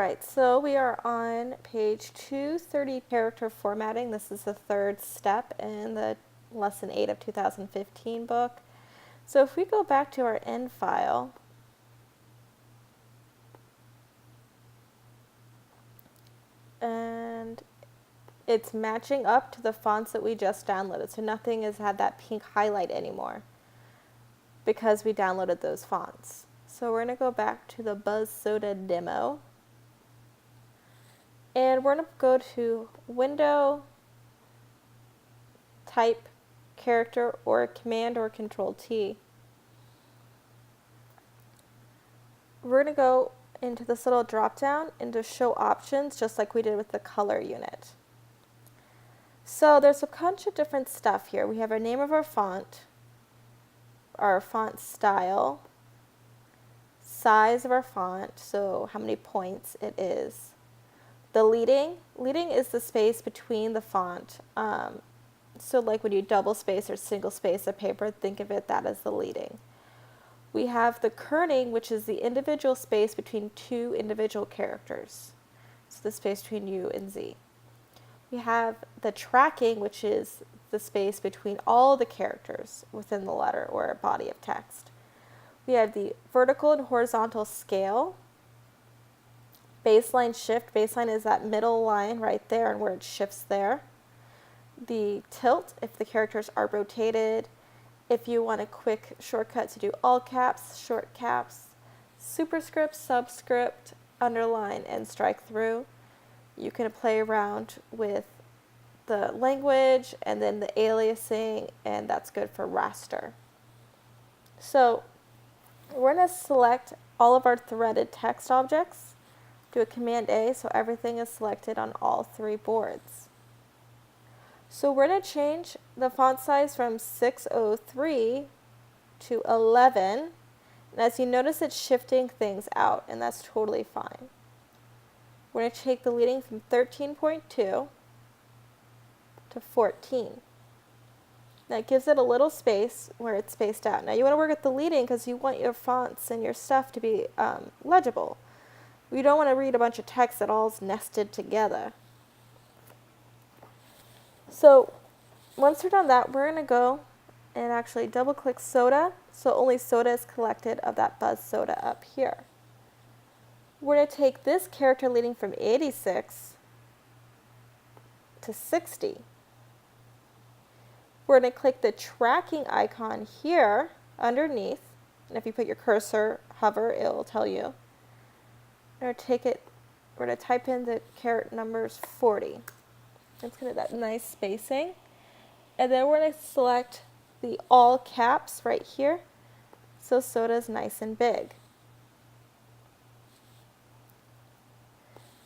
right, so we are on page 230, character formatting. This is the third step in the lesson 8 of 2015 book. So if we go back to our end file, and it's matching up to the fonts that we just downloaded. So nothing has had that pink highlight anymore because we downloaded those fonts. So we're going to go back to the Buzz Soda demo. And we're going to go to Window, Type, Character, or Command or Control T. We're going to go into this little drop down into Show Options, just like we did with the color unit. So there's a bunch of different stuff here. We have our name of our font style, size of our font, so how many points it is. The leading is the space between the font. So like when you double space or single space a paper, think of it that as the leading. We have the kerning, which is the individual space between two individual characters. So the space between U and Z. We have the tracking, which is the space between all the characters within the letter or body of text. We have the vertical and horizontal scale. Baseline shift. Baseline is that middle line right there and where it shifts there. The tilt, if the characters are rotated. If you want a quick shortcut to do all caps, short caps, superscript, subscript, underline, and strike through. You can play around with the language and then the aliasing, and that's good for raster. So we're going to select all of our threaded text objects, do a Command A so everything is selected on all three boards. So we're going to change the font size from 603 to 11. And as you notice, it's shifting things out, and that's totally fine. We're going to take the leading from 13.2 to 14. That gives it a little space where it's spaced out. Now you want to work at the leading because you want your fonts and your stuff to be legible. You don't want to read a bunch of text that all's nested together. So once we're done that, we're going to go and actually double click soda, so only soda is collected of that Buzz Soda up here. We're going to take this character leading from 86 to 60. We're going to click the tracking icon here underneath, and if you put your cursor, hover, it'll tell you. We're going to type in the caret numbers 40. It's going to have that nice spacing. And then we're going to select the all caps right here, so soda is nice and big.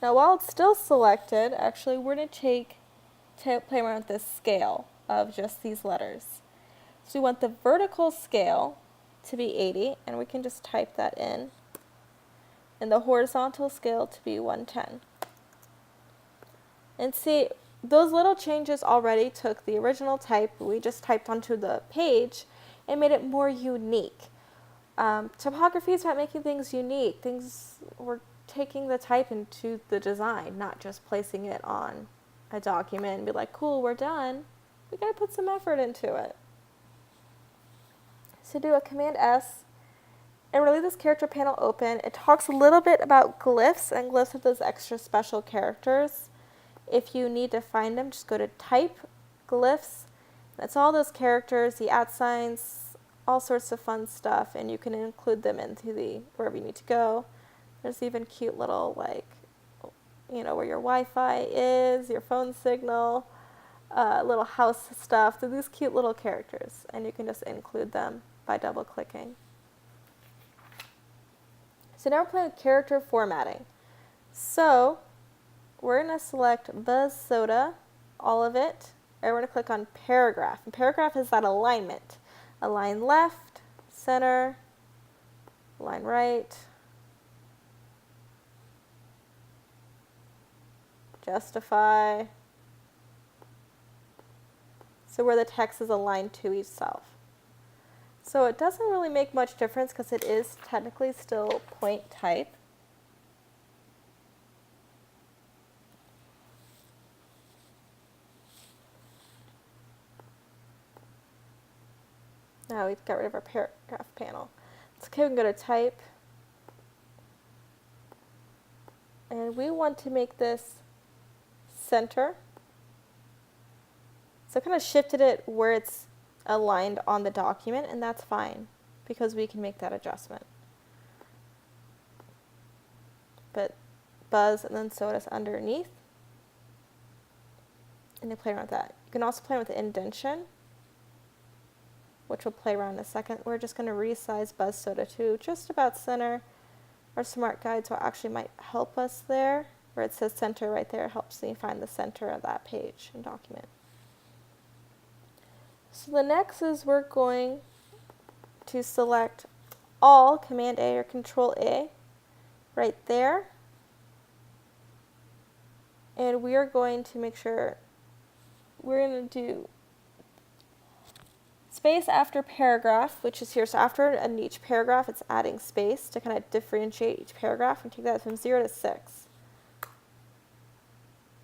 Now while it's still selected, actually we're going to play around with this scale of just these letters. So we want the vertical scale to be 80, and we can just type that in, and the horizontal scale to be 110. And see, those little changes already took the original type we just typed onto the page and made it more unique. Typography is about making things unique. We're taking the type into the design, not just placing it on a document and be like, cool, we're done. We gotta put some effort into it. So do a Command S, and we'll leave this character panel open. It talks a little bit about glyphs, and glyphs are those extra special characters. If you need to find them, just go to Type, Glyphs. That's all those characters, the @ signs, all sorts of fun stuff, and you can include them into wherever you need to go. There's even cute little, like, where your Wi-Fi is, your phone signal, little house stuff. They're these cute little characters, and you can just include them by double-clicking. So now we're playing with character formatting. So we're going to select Buzz Soda, all of it, and we're going to click on Paragraph. And Paragraph is that alignment. Align left, center, align right, justify. So where the text is aligned to itself. So it doesn't really make much difference because it is technically still point type. Now we've got rid of our paragraph panel. It's okay, we can go to type. And we want to make this center. So I kind of shifted it where it's aligned on the document, and that's fine because we can make that adjustment. But buzz and then soda's underneath. And you play around with that. You can also play with the indentation, which we'll play around in a second. We're just going to resize buzz soda to just about center. Our smart guides will actually might help us there. Where it says center right there, it helps me find the center of that page and document. So the next is we're going to select all, Command A or Control A, right there. And we are going to make sure we're going to do space after paragraph, which is here. So after in each paragraph, it's adding space to kind of differentiate each paragraph, and take that from 0 to 6.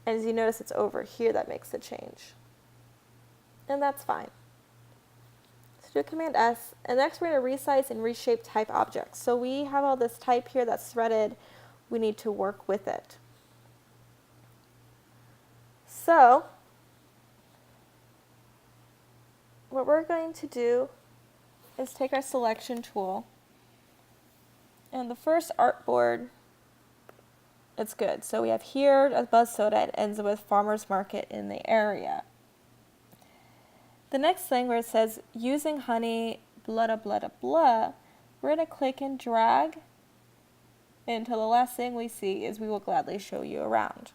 And as you notice, it's over here that makes the change. And that's fine. So do Command S, and next we're going to resize and reshape type objects. So we have all this type here that's threaded. We need to work with it. So what we're going to do is take our selection tool, and the first artboard, it's good. So we have here a buzz soda, it ends with farmer's market in the area. The next thing where it says using honey, blah, blah, blah, blah, we're going to click and drag until the last thing we see is we will gladly show you around.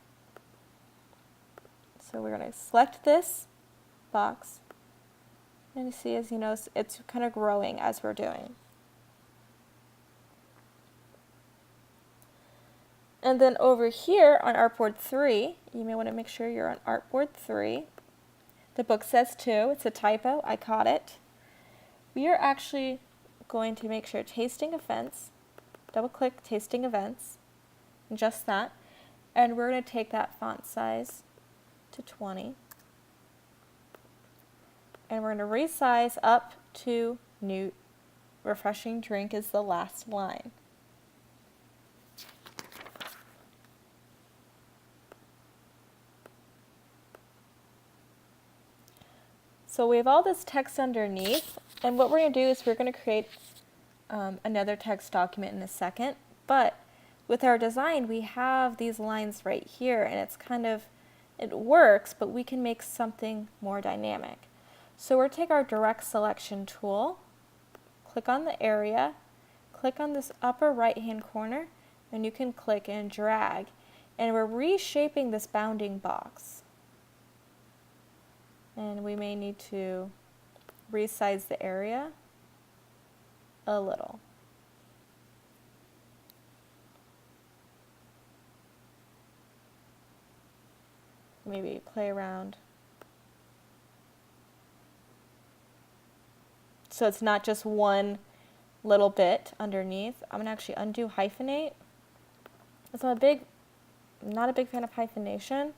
So we're going to select this box, and you see, as you know, it's kind of growing as we're doing. And then over here on artboard 3, you may want to make sure you're on artboard 3. The book says 2. It's a typo. I caught it. We are actually going to make sure tasting events, double click tasting events, and just that. And we're going to take that font size to 20. And we're going to resize up to new refreshing drink is the last line. So we have all this text underneath, and what we're going to do is we're going to create another text document in a second, but with our design we have these lines right here, and it's kind of, it works, but we can make something more dynamic. So we're going to take our direct selection tool, click on the area, click on this upper right hand corner, and you can click and drag, and we're reshaping this bounding box. And we may need to resize the area a little. Maybe play around. So it's not just one little bit underneath. I'm going to actually undo hyphenate. So I'm not a big fan of hyphenation.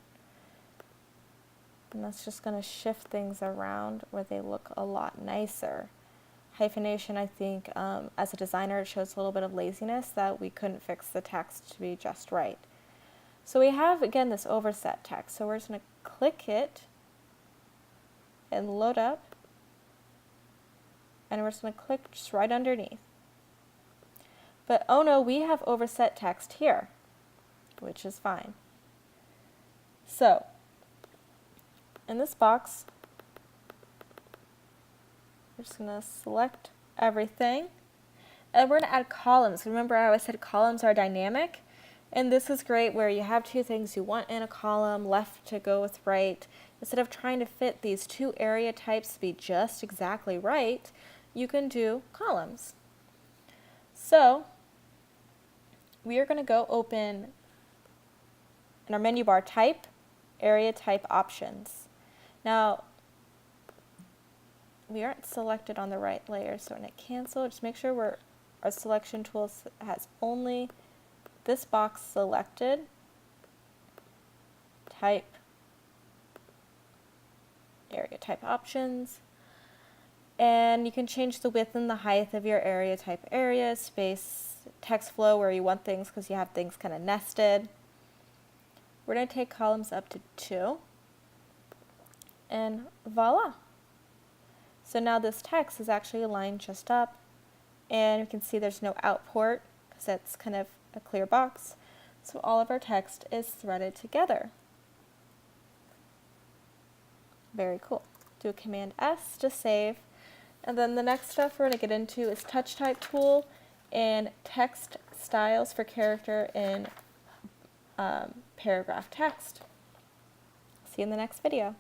And that's just going to shift things around where they look a lot nicer. Hyphenation, I think, as a designer, it shows a little bit of laziness that we couldn't fix the text to be just right. So we have, again, this overset text. So we're just going to click it and load up. And we're just going to click just right underneath. But oh no, we have overset text here, which is fine. So in this box, we're just going to select everything, and we're going to add columns. Remember, I always said columns are dynamic, and this is great where you have two things you want in a column, left to go with right. Instead of trying to fit these two area types to be just exactly right, you can do columns. So we are going to go open in our menu bar, type, area type options. Now, we aren't selected on the right layer, so we're going to cancel. Just make sure our selection tool has only this box selected. Type, area type options. And you can change the width and the height of your area, type area, space, text flow where you want things because you have things kind of nested. We're going to take columns up to 2. And voila. So now this text is actually aligned just up. And you can see there's no outport because it's kind of a clear box. So all of our text is threaded together. Very cool. Do a Command S to save. And then the next stuff we're going to get into is Touch Type tool and text styles for character in paragraph text. See you in the next video.